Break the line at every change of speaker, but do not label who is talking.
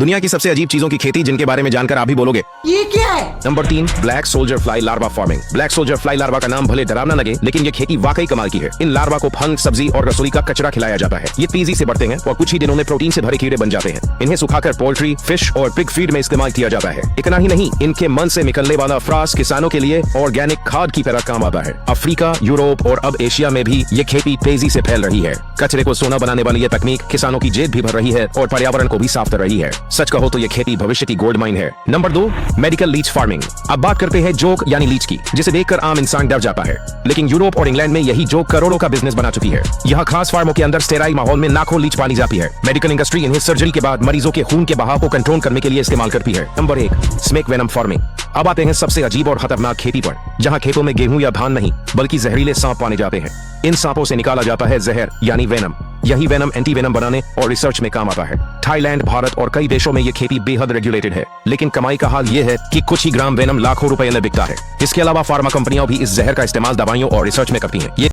दुनिया की सबसे अजीब चीजों की खेती जिनके बारे में जानकर आप भी बोलोगे
ये क्या है?
Number 3, black soldier fly larva farming. Black soldier fly larva का नाम भले डरावना लगे, लेकिन ये खेती वाकई कमाल की है। इन लार्वा को फंग, सब्जी और रसोई का कचरा खिलाया जाता है। ये तेजी से बढ़ते हैं और कुछ ही दिनों में प्रोटीन से भरे कीड़े बन जाते हैं। इन्हें सुखाकर पोल्ट्री, फिश और पिग फीड में इस्तेमाल किया जाता है। इतना ही नहीं, इनके मन से निकलने वाला फ्रास किसानों के लिए ऑर्गेनिक खाद की तरह काम आता है। अफ्रीका, यूरोप और अब एशिया में भी ये खेती तेजी से फैल रही है। कचरे को सोना बनाने वाली ये तकनीक किसानों की जेब भी भर रही है और पर्यावरण को भी साफ कर रही है। सच कहो तो ये खेती भविष्य की गोल्ड माइन है। Number 2, medical leech farming. अब बात करते हैं जोक यानी लीच की, जिसे देखकर आम इंसान डर जाता है। लेकिन यूरोप और इंग्लैंड में यही जोक करोड़ों का बिजनेस बना चुकी है। यहाँ खास फार्मों के अंदर स्टेराइल माहौल में लाखों लीच पाली जाती है। मेडिकल इंडस्ट्री इन्हें सर्जरी के बाद मरीजों के खून के बहाव को कंट्रोल करने के लिए इस्तेमाल करती है। Number 1, snake venom farming. अब आते हैं सबसे अजीब और खतरनाक खेती पर, जहाँ खेतों में गेहूं या धान नहीं बल्कि जहरीले सांप पाने जाते हैं। इन सांपों से निकाला जाता है जहर यानी वेनम। यही वेनम एंटी वेनम बनाने और रिसर्च में काम आता है। थाईलैंड, भारत और कई देशों में ये खेती बेहद रेगुलेटेड है, लेकिन कमाई का हाल ये है कि कुछ ही ग्राम वेनम लाखों रुपए में बिकता है। इसके अलावा फार्मा कंपनियां भी इस जहर का इस्तेमाल दवाइयों और रिसर्च में करती हैं।